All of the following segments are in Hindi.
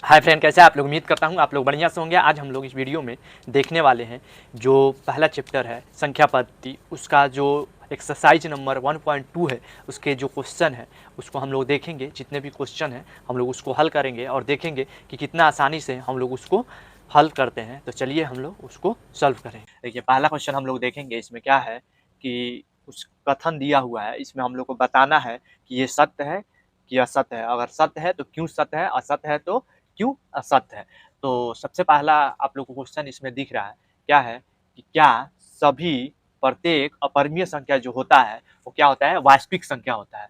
हाय फ्रेंड, कैसे आप लोग? उम्मीद करता हूँ आप लोग बढ़िया से होंगे। आज हम लोग इस वीडियो में देखने वाले हैं जो पहला चैप्टर है संख्या पद्धति, उसका जो एक्सरसाइज नंबर 1.2 है, उसके जो क्वेश्चन है उसको हम लोग देखेंगे। जितने भी क्वेश्चन हैं हम लोग उसको हल करेंगे और देखेंगे कि कितना आसानी से हम लोग उसको हल करते हैं। तो चलिए हम लोग उसको सॉल्व करें। देखिए, पहला क्वेश्चन हम लोग देखेंगे। इसमें क्या है कि कुछ कथन दिया हुआ है, इसमें हम लोग को बताना है कि ये सत्य है कि असत्य है। अगर सत्य है तो क्यों सत्य है, असत्य है तो क्यों असत्य है। तो सबसे पहला आप लोग को क्वेश्चन इसमें दिख रहा है, क्या है कि क्या सभी प्रत्येक अपरिमेय संख्या जो होता है वो क्या होता है, वास्तविक संख्या होता है।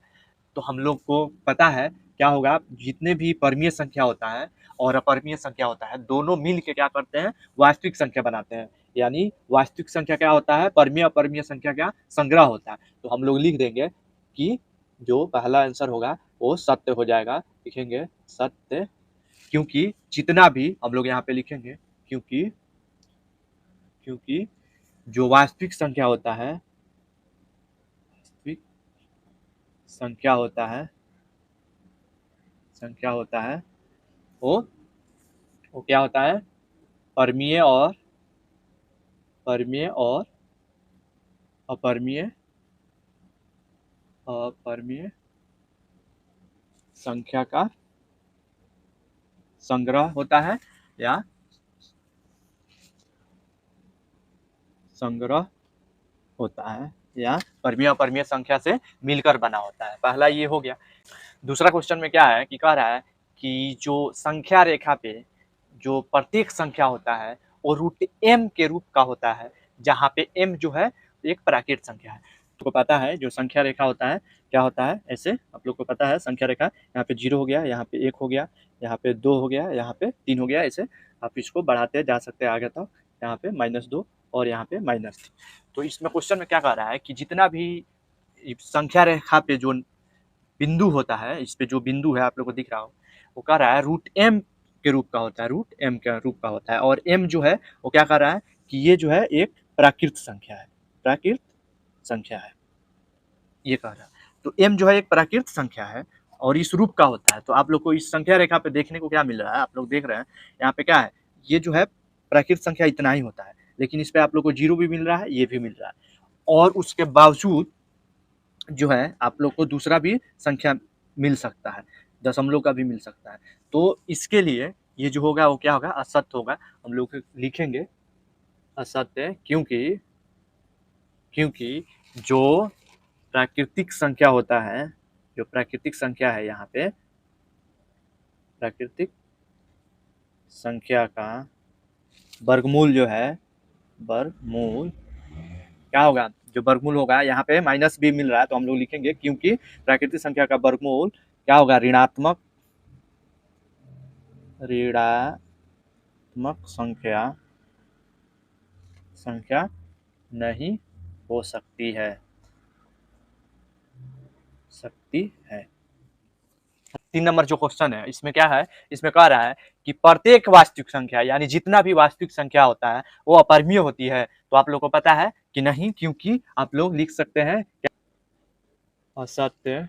तो हम लोग को पता है क्या होगा, जितने भी परमीय संख्या होता है और अपरिमेय संख्या होता है, दोनों मिल के क्या करते हैं, वास्तविक संख्या बनाते हैं। यानी वास्तविक संख्या क्या होता है, परमीय अपरिमेय संख्या का संग्रह होता है। तो हम लोग लिख देंगे कि जो पहला आंसर होगा वो सत्य हो जाएगा। लिखेंगे सत्य, क्योंकि जितना भी हम लोग यहाँ पे लिखेंगे, क्योंकि क्योंकि जो वास्तविक संख्या होता है, वास्तविक संख्या होता है, संख्या होता है वो वो क्या होता है, परमीय और परमीय और अपरमीय अपरमीय संख्या का संग्रह होता है, या संग्रह होता है, या परमीय अपरमीय संख्या से मिलकर बना होता है। पहला ये हो गया। दूसरा क्वेश्चन में क्या है कि कह रहा है कि जो संख्या रेखा पे जो प्रत्येक संख्या होता है वो रूट एम के रूप का होता है, जहाँ पे एम जो है एक प्राकृत संख्या है। तो पता है जो संख्या रेखा होता है क्या होता है, ऐसे आप लोग को पता है संख्या रेखा, यहाँ पे 0 हो गया, यहाँ पे 1 हो गया, यहाँ पे 2 हो गया, यहाँ पे 3 हो गया। ऐसे आप इसको बढ़ाते जा सकते हैं आगे तक। यहाँ पे -2 और यहाँ पे -3। तो इसमें क्वेश्चन में क्या कह रहा है कि जितना भी संख्या रेखा पे जो बिंदु होता है, इस पे जो बिंदु है आप लोग को दिख रहा हो, वो कह रहा है रूट एम के रूप का होता है, रूट एम के रूप का होता है। और एम जो है वो क्या कर रहा है कि ये जो है एक प्राकृत संख्या है, प्राकृत संख्या है, ये कह रहा है। तो एम जो है एक प्राकृत संख्या है और इस रूप का होता है। तो आप लोग को इस संख्या रेखा पे देखने को क्या मिल रहा है, आप लोग देख रहे हैं यहाँ पे क्या है, ये जो है प्राकृत संख्या इतना ही होता है, लेकिन इस पे आप लोग को 0 भी मिल रहा है, ये भी मिल रहा है। और उसके बावजूद जो है आप लोग को दूसरा भी संख्या मिल सकता है, दशमलव का भी मिल सकता है। तो इसके लिए ये जो होगा वो क्या होगा, असत्य होगा। हम लोग लिखेंगे असत्य, क्योंकि क्योंकि जो प्राकृतिक संख्या होता है, जो प्राकृतिक संख्या है, यहाँ पे प्राकृतिक संख्या का वर्गमूल जो है, वर्गमूल क्या होगा, जो वर्गमूल होगा, यहाँ पे माइनस भी मिल रहा है तो हम लोग लिखेंगे क्योंकि प्राकृतिक संख्या का वर्गमूल क्या होगा, ऋणात्मक संख्या संख्या नहीं हो सकती है, सकती है। 3 नंबर जो क्वेश्चन है इसमें क्या है, इसमें कह रहा है कि प्रत्येक वास्तविक संख्या, यानी जितना भी वास्तविक संख्या होता है वो अपरिमेय होती है। तो आप लोग को पता है कि नहीं, क्योंकि आप लोग लिख सकते हैं असत्य,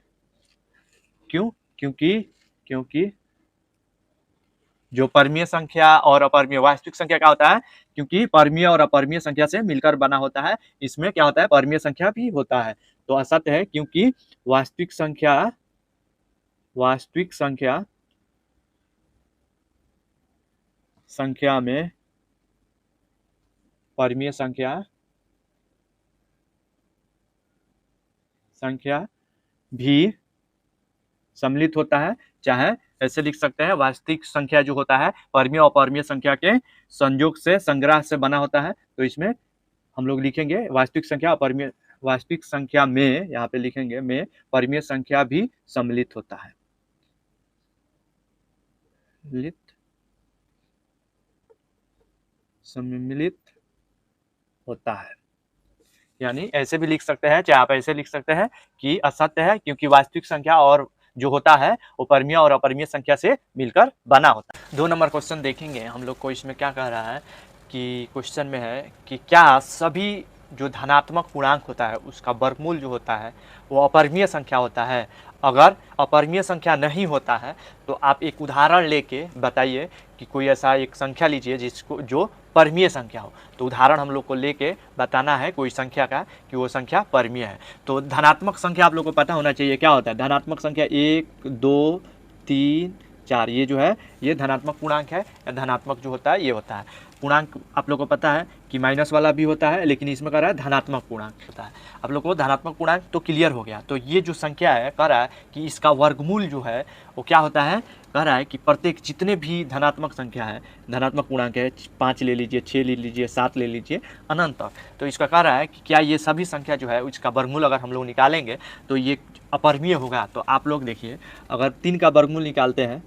क्यों, क्योंकि क्योंकि जो परमीय संख्या और अपरिमेय वास्तविक संख्या क्या होता है, क्योंकि परमीय और अपरिमेय संख्या से मिलकर बना होता है, इसमें क्या होता है, परमीय संख्या भी होता है। तो असत्य है क्योंकि वास्तविक संख्या वास्तविक संख्या संख्या में परमीय संख्या संख्या भी सम्मिलित होता है। चाहे ऐसे लिख सकते हैं, वास्तविक संख्या जो होता है परमीय और अपरिमेय संख्या के संयोग से, संग्रह से बना होता है। तो इसमें हम लोग लिखेंगे वास्तविक संख्या अपरिमेय, वास्तविक संख्या में, यहाँ पे लिखेंगे में परमीय संख्या भी सम्मिलित होता है, सम्मिलित होता है। यानी ऐसे भी लिख सकते हैं, चाहे आप ऐसे लिख सकते हैं कि असत्य है क्योंकि वास्तविक संख्या और जो होता है वो परमीय और अपरिमेय संख्या से मिलकर बना होता है। 2 नंबर क्वेश्चन देखेंगे हम लोग को। इसमें क्या कह रहा है कि क्वेश्चन में है कि क्या सभी जो धनात्मक पूर्णांक होता है उसका वर्गमूल जो होता है वो अपरिमेय संख्या होता है। अगर अपरिमेय संख्या नहीं होता है तो आप एक उदाहरण लेके बताइए कि कोई ऐसा एक संख्या लीजिए जिसको जो परिमेय संख्या हो। तो उदाहरण हम लोग को लेके बताना है कोई संख्या का कि वो संख्या परिमेय है। तो धनात्मक संख्या आप लोग को पता होना चाहिए क्या होता है। धनात्मक संख्या 1 2 3 4 ये जो है ये धनात्मक पूर्णांक है या धनात्मक जो होता है ये होता है। पूर्णांक आप लोग को पता है कि माइनस वाला भी होता है, लेकिन इसमें कह रहा है धनात्मक पूर्णांक होता है। आप लोग को धनात्मक पूर्णांक तो क्लियर हो गया। तो ये जो संख्या है कह रहा है कि इसका वर्गमूल जो है वो क्या होता है, कह रहा है कि प्रत्येक जितने भी धनात्मक संख्या है, धनात्मक पूर्णांक है, 5 ले लीजिए, 6 ले लीजिए, 7 ले लीजिए, अनंत तक। तो इसका कह रहा है कि क्या ये सभी संख्या जो है इसका वर्गमूल अगर हम लोग निकालेंगे तो ये अपरिमेय होगा। तो आप लोग देखिए अगर 3 का वर्गमूल निकालते हैं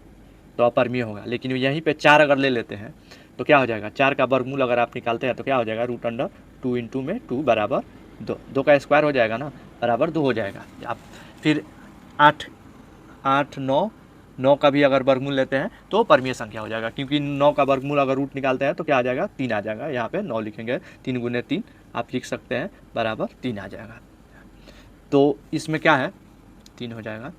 तो अपरिमेय होगा, लेकिन यहीं पे 4 अगर ले लेते हैं तो क्या हो जाएगा, 4 का वर्गमूल अगर आप निकालते हैं तो क्या हो जाएगा, √2 इंटू में 2 बराबर 2, 2 का स्क्वायर हो जाएगा ना, बराबर 2 हो जाएगा। आप फिर 8 9 का भी अगर वर्गमूल लेते हैं तो परिमेय संख्या हो जाएगा, क्योंकि 9 का वर्गमूल अगर रूट निकालते हैं तो क्या आ जाएगा, 3 आ जाएगा। यहाँ पे 9 लिखेंगे, 3 गुने 3 आप लिख सकते हैं बराबर 3 आ जाएगा। तो इसमें क्या है, 3 हो जाएगा।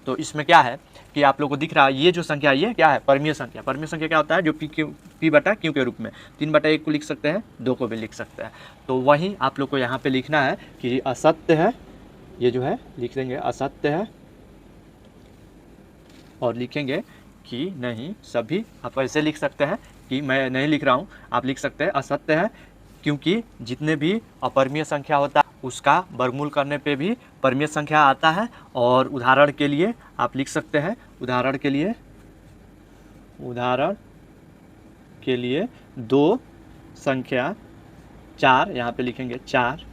तो इसमें क्या है कि आप लोग को दिख रहा है ये जो संख्या ये क्या है, परिमेय संख्या। परिमेय संख्या क्या होता है, जो पी बटा क्यू के रूप में 3/1 को लिख सकते हैं, 2 को भी लिख सकते हैं। तो वहीं आप लोग को यहाँ पे लिखना है कि असत्य है, ये जो है लिख देंगे असत्य है, और लिखेंगे कि नहीं सभी। आप ऐसे लिख सकते हैं कि मैं नहीं लिख रहा हूँ, आप लिख सकते हैं असत्य है, क्योंकि जितने भी अपरिमेय संख्या होता है उसका वर्गमूल करने पे भी परिमेय संख्या आता है। और उदाहरण के लिए आप लिख सकते हैं, उदाहरण के लिए 2 संख्या 4, यहाँ पे लिखेंगे 4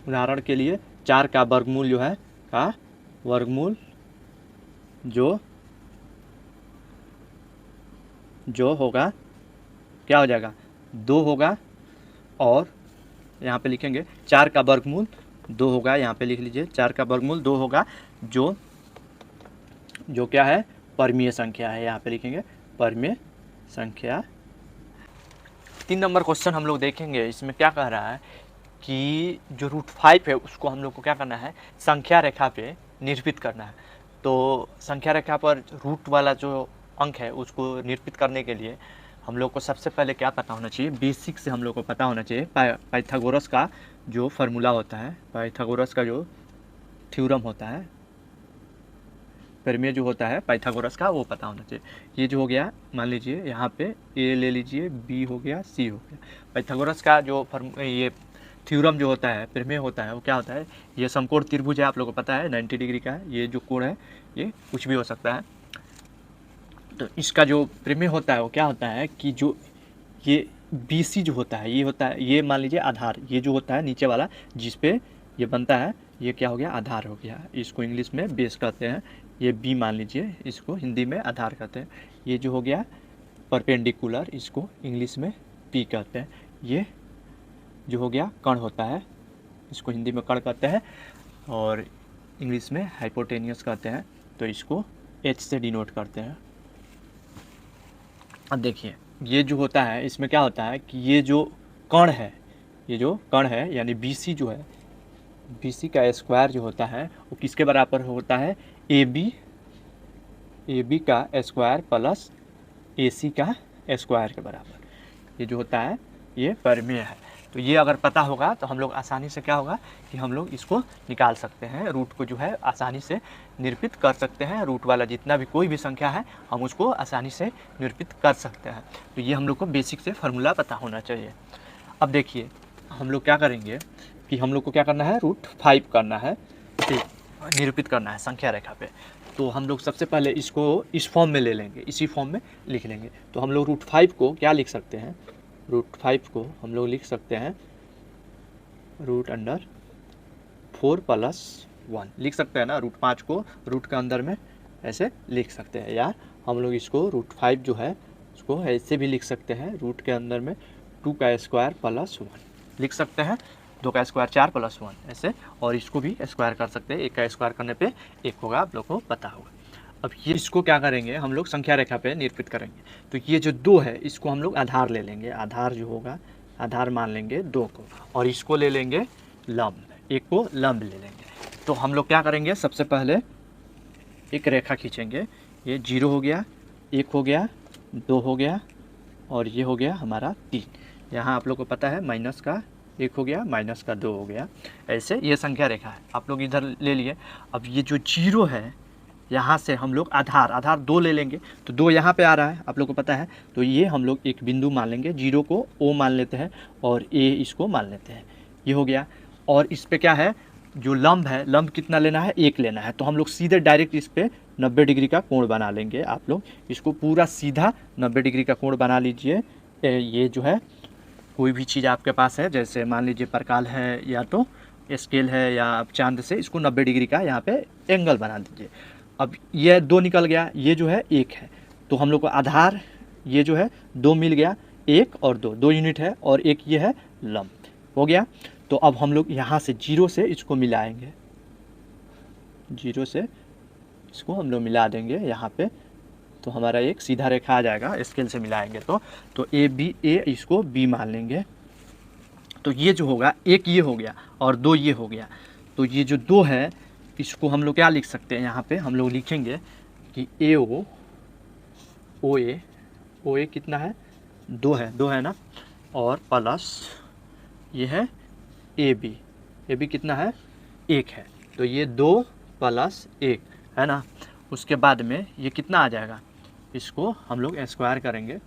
उदाहरण के लिए 4 का वर्गमूल जो है का वर्गमूल जो होगा क्या हो जाएगा, 2 होगा। और यहाँ पे लिखेंगे 4 का वर्गमूल 2 होगा, यहाँ पे लिख लीजिए 4 का वर्गमूल 2 होगा, जो क्या है, परिमेय संख्या है। यहाँ पे लिखेंगे परिमेय संख्या। 3 नंबर क्वेश्चन हम लोग देखेंगे। इसमें क्या कह रहा है कि जो √5 है उसको हम लोग को क्या करना है, संख्या रेखा पे निरूपित करना है। तो संख्या रेखा पर रूट वाला जो अंक है उसको निरूपित करने के लिए हम लोग को सबसे पहले क्या पता होना चाहिए, बेसिक से हम लोग को पता होना चाहिए पाइथागोरस का जो फार्मूला होता है, पाइथागोरस का जो थ्योरम होता है, परिमेय जो होता है पाइथागोरस का, वो पता होना चाहिए। ये जो हो गया, मान लीजिए यहाँ पे ए ले लीजिए, बी हो गया, सी हो गया। पाइथागोरस का जो ये थ्योरम जो होता है, परिमेय होता है, वो क्या होता है, ये समकोण त्रिभुज है, आप लोगों को पता है 90 डिग्री का है। ये जो कोण है ये कुछ भी हो सकता है। तो इसका जो परिमेय होता है वो क्या होता है कि जो ये BC जो होता है, ये होता है, ये मान लीजिए आधार, ये जो होता है नीचे वाला जिस पे ये बनता है, ये क्या हो गया, आधार हो गया। इसको इंग्लिश में बेस कहते हैं। ये B मान लीजिए, इसको हिंदी में आधार कहते हैं। ये जो हो गया परपेंडिकुलर, इसको इंग्लिश में P कहते हैं। ये जो हो गया कण होता है, इसको हिंदी में कण कहते हैं और इंग्लिश में हाइपोटेनियस कहते हैं। तो इसको H से डिनोट करते हैं। अब देखिए ये जो होता है, इसमें क्या होता है कि ये जो कण है, यानी BC जो है, BC का स्क्वायर जो होता है वो किसके बराबर होता है, AB का स्क्वायर प्लस AC का स्क्वायर के बराबर। ये जो होता है ये परिमेय है। तो ये अगर पता होगा तो हम लोग आसानी से क्या होगा कि हम लोग इसको निकाल सकते हैं, रूट को जो है आसानी से निरूपित कर सकते हैं। रूट वाला जितना भी कोई भी संख्या है हम उसको आसानी से निरूपित कर सकते हैं। तो ये हम लोग को बेसिक से फार्मूला पता होना चाहिए। अब देखिए हम लोग क्या करेंगे कि हम लोग को क्या करना है, √5 करना है, निरूपित करना है संख्या रेखा पे। तो हम लोग सबसे पहले इसको इस फॉर्म में ले लेंगे, इसी फॉर्म में लिख लेंगे। तो हम लोग √5 को क्या लिख सकते हैं, √5 को हम लोग लिख सकते हैं √4 + 1 लिख सकते हैं ना। √5 को रूट के अंदर में ऐसे लिख सकते हैं, या हम लोग इसको √5 जो है उसको ऐसे भी लिख सकते हैं, रूट के अंदर में 2 का स्क्वायर + 1 लिख सकते हैं। 2 का स्क्वायर 4 + 1 ऐसे, और इसको भी स्क्वायर कर सकते हैं। 1 का स्क्वायर करने पे 1 होगा, आप लोग को पता होगा। अब ये इसको क्या करेंगे हम लोग संख्या रेखा पे निरूपित करेंगे। तो ये जो 2 है इसको हम लोग आधार ले लेंगे, आधार जो होगा आधार मान लेंगे 2 को, और इसको ले लेंगे लंब, एक को लंब ले लेंगे। तो हम लोग क्या करेंगे, सबसे पहले एक रेखा खींचेंगे, ये 0 हो गया, 1 हो गया, 2 हो गया, और ये हो गया हमारा 3। यहाँ आप लोग को पता है माइनस का 1 हो गया, माइनस का 2 हो गया। ऐसे ये संख्या रेखा है, आप लोग इधर ले लिए। अब ये जो 0 है यहाँ से हम लोग आधार 2 ले लेंगे, तो 2 यहाँ पे आ रहा है आप लोग को पता है। तो ये हम लोग एक बिंदु मान लेंगे, 0 को O मान लेते हैं और A इसको मान लेते हैं, ये हो गया। और इस पे क्या है, जो लंब है, लंब कितना लेना है, 1 लेना है। तो हम लोग सीधे डायरेक्ट इस पे 90 डिग्री का कोण बना लेंगे। आप लोग इसको पूरा सीधा 90 डिग्री का कोण बना लीजिए। ये जो है कोई भी चीज़ आपके पास है, जैसे मान लीजिए परकाल है या तो स्केल है या आप चांद से इसको 90 डिग्री का यहाँ पे एंगल बना दीजिए। अब ये 2 निकल गया, ये जो है 1 है, तो हम लोग को आधार ये जो है 2 मिल गया, 1 और 2 यूनिट है, और एक ये है लंब, हो गया। तो अब हम लोग यहाँ से 0 से इसको मिलाएंगे, 0 से इसको हम लोग मिला देंगे यहाँ पे, तो हमारा एक सीधा रेखा आ जाएगा स्केल से मिलाएंगे तो ए इसको बी मान लेंगे। तो ये जो होगा, एक ये हो गया और 2 ये हो गया। तो ये जो 2 है इसको हम लोग क्या लिख सकते हैं, यहाँ पे हम लोग लिखेंगे कि ओ ए कितना है, 2 है ना, और प्लस ये है ए बी कितना है, 1 है। तो ये 2 + 1 है ना। उसके बाद में ये कितना आ जाएगा, इसको हम लोग स्क्वायर करेंगे,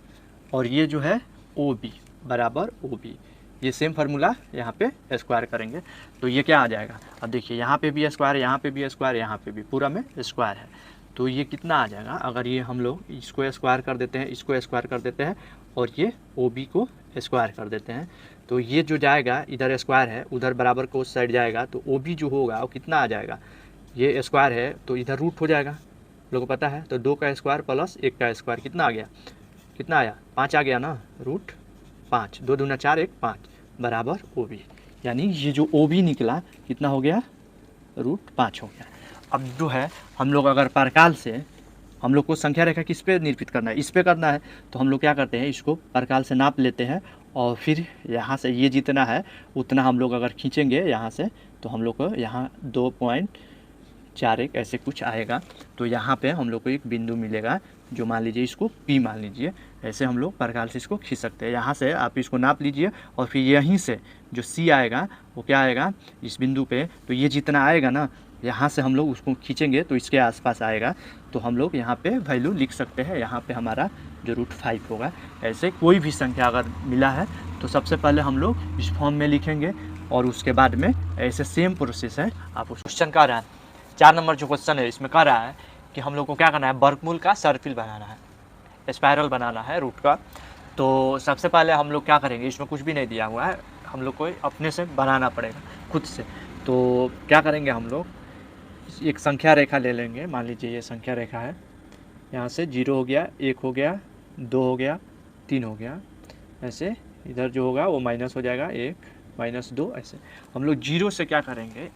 और ये जो है ओ बी बराबर ओ बी, ये सेम फार्मूला यहाँ पे स्क्वायर करेंगे। तो ये क्या आ जाएगा, अब देखिए यहाँ पे भी स्क्वायर, यहाँ पे भी स्क्वायर, यहाँ पे भी पूरा में स्क्वायर है। तो ये कितना आ जाएगा, अगर ये हम लोग इसको स्क्वायर कर देते हैं, इसको स्क्वायर कर देते हैं, और ये ओ बी को स्क्वायर कर देते हैं, तो ये जो जाएगा इधर स्क्वायर है, उधर बराबर को उस साइड जाएगा, तो ओ बी जो होगा वो कितना आ जाएगा, ये स्क्वायर है तो इधर रूट हो जाएगा, लोगों को पता है। तो 2 का स्क्वायर + 1 का स्क्वायर कितना आ गया, कितना आया, 5 आ गया ना, √5, 2 दूना 4, 1 5 बराबर ओ बी। यानी ये जो ओ बी निकला कितना हो गया, √5 हो गया। अब जो है हम लोग अगर परकाल से हम लोग को संख्या रेखा किस पे निरूपित करना है, इस पे करना है, तो हम लोग क्या करते हैं, इसको परकाल से नाप लेते हैं, और फिर यहाँ से ये जितना है उतना हम लोग अगर खींचेंगे यहाँ से, तो हम लोग को यहाँ 2.41 ऐसे कुछ आएगा। तो यहाँ पे हम लोग को एक बिंदु मिलेगा, जो मान लीजिए इसको P मान लीजिए। ऐसे हम लोग परकाल से इसको खींच सकते हैं। यहाँ से आप इसको नाप लीजिए, और फिर यहीं से जो C आएगा वो क्या आएगा इस बिंदु पे, तो ये जितना आएगा ना, यहाँ से हम लोग उसको खींचेंगे तो इसके आसपास आएगा। तो हम लोग यहाँ पे वैल्यू लिख सकते हैं, यहाँ पे हमारा जो √5 होगा। ऐसे कोई भी संख्या अगर मिला है तो सबसे पहले हम लोग इस फॉर्म में लिखेंगे, और उसके बाद में ऐसे सेम प्रोसेस है। आप उस क्वेश्चन का रहा है 4 नंबर जो क्वेश्चन है, इसमें कह रहा है कि हम लोग को क्या करना है, वर्गमूल का सर्किल बनाना है, स्पायरल बनाना है रूट का। तो सबसे पहले हम लोग क्या करेंगे, इसमें कुछ भी नहीं दिया हुआ है, हम लोग को अपने से बनाना पड़ेगा खुद से। तो क्या करेंगे, हम लोग एक संख्या रेखा ले लेंगे, मान लीजिए ये संख्या रेखा है, यहाँ से 0 हो गया, 1 हो गया, 2 हो गया, 3 हो गया, ऐसे इधर जो होगा वो माइनस हो जाएगा, 1 - 2। ऐसे हम लोग 0 से क्या करेंगे,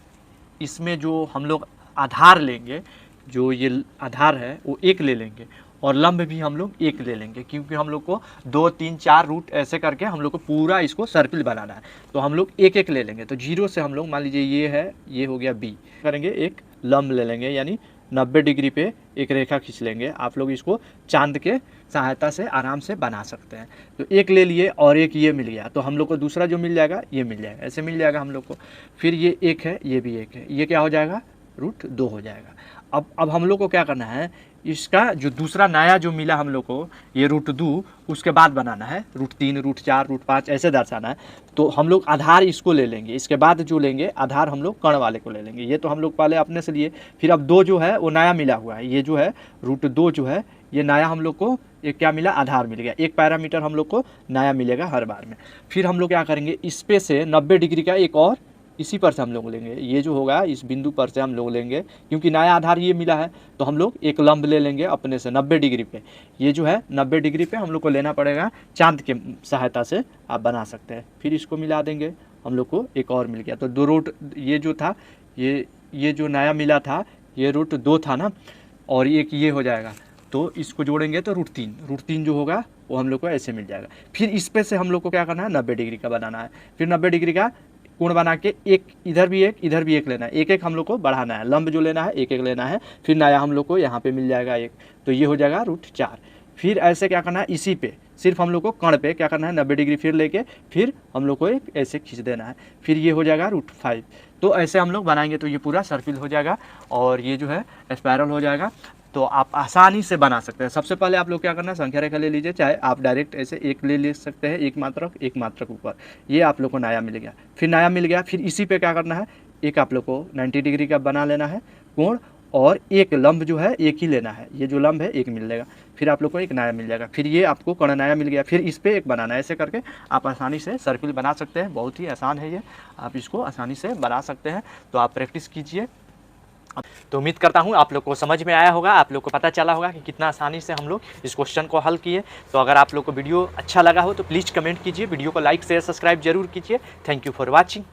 इसमें जो हम लोग आधार लेंगे, जो ये आधार है वो 1 ले लेंगे, और लंब भी हम लोग 1 ले लेंगे, क्योंकि हम लोग को 2 3 4 रूट ऐसे करके हम लोग को पूरा इसको सर्किल बनाना है। तो हम लोग 1 ले लेंगे। तो 0 से हम लोग मान लीजिए ये है, ये हो गया B, करेंगे एक लंब ले लेंगे, यानी 90 डिग्री पे एक रेखा खींच लेंगे। आप लोग इसको चांद के सहायता से आराम से बना सकते हैं। तो 1 ले लिए और एक ये मिल गया, तो हम लोग को दूसरा जो मिल जाएगा ये मिल जाएगा, ऐसे मिल जाएगा हम लोग को। फिर ये 1 है, ये भी 1 है, ये क्या हो जाएगा, √2 हो जाएगा। अब हम लोग को क्या करना है, इसका जो दूसरा नया जो मिला हम लोग को, ये √2 उसके बाद बनाना है, √3 √4 √5 ऐसे दर्शाना है। तो हम लोग आधार इसको ले लेंगे, इसके बाद जो लेंगे आधार हम लोग कर्ण वाले को ले लेंगे। ये तो हम लोग पहले अपने से लिए, फिर अब 2 जो है वो नया मिला हुआ है, ये जो है √2 जो है ये नया हम लोग को एक क्या मिला, आधार मिल गया। एक पैरामीटर हम लोग को नया मिलेगा हर बार में। फिर हम लोग क्या करेंगे, इस पे से 90 डिग्री का एक और इसी पर से हम लोग लेंगे, ये जो होगा इस बिंदु पर से हम लोग लेंगे, क्योंकि नया आधार ये मिला है। तो हम लोग एक लंब ले लेंगे अपने से 90 डिग्री पे। ये जो है 90 डिग्री पे हम लोग को लेना पड़ेगा, चांद के सहायता से आप बना सकते हैं। फिर इसको मिला देंगे, हम लोग को एक और मिल गया। तो 2 रूट ये जो था, ये जो नया मिला था ये √2 था ना, और एक ये हो जाएगा, तो इसको जोड़ेंगे तो रूट तीन जो होगा वो हम लोग को ऐसे मिल जाएगा। फिर इस पे से हम लोग को क्या करना है, 90 डिग्री का बनाना है। फिर 90 डिग्री का कोण बना के एक इधर भी एक लेना है, एक एक हम लोग को बढ़ाना है, लंब जो लेना है एक एक लेना है। फिर नया हम लोग को यहाँ पे मिल जाएगा एक, तो ये हो जाएगा √4। फिर ऐसे क्या करना है, इसी पे सिर्फ हम लोग को कण पे क्या करना है, 90 डिग्री फिर लेके फिर हम लोग को एक ऐसे खींच देना है। फिर ये हो जाएगा √5। तो ऐसे हम लोग बनाएंगे तो ये पूरा सर्किल हो जाएगा और ये जो है स्पायरल हो जाएगा। तो आप आसानी से बना सकते हैं। सबसे पहले आप लोग क्या करना है, संख्या रेखा ले लीजिए, चाहे आप डायरेक्ट ऐसे एक ले सकते हैं, एक मात्रक ऊपर, ये आप लोग को नया मिल गया। फिर नया मिल गया, फिर इसी पे क्या करना है, एक आप लोग को 90 डिग्री का बना लेना है कोण, और एक लंब जो है एक ही लेना है, ये जो लंब है एक मिल जाएगा। फिर आप लोग को एक नया मिल जाएगा। फिर ये आपको कण नया मिल गया, फिर इस पर एक बनाना है। ऐसे करके आप आसानी से सर्किल बना सकते हैं। बहुत ही आसान है ये, आप इसको आसानी से बना सकते हैं। तो आप प्रैक्टिस कीजिए। तो उम्मीद करता हूँ आप लोग को समझ में आया होगा, आप लोग को पता चला होगा कि कितना आसानी से हम लोग इस क्वेश्चन को हल किए। तो अगर आप लोग को वीडियो अच्छा लगा हो तो प्लीज़ कमेंट कीजिए, वीडियो को लाइक शेयर सब्सक्राइब जरूर कीजिए। Thank you for watching.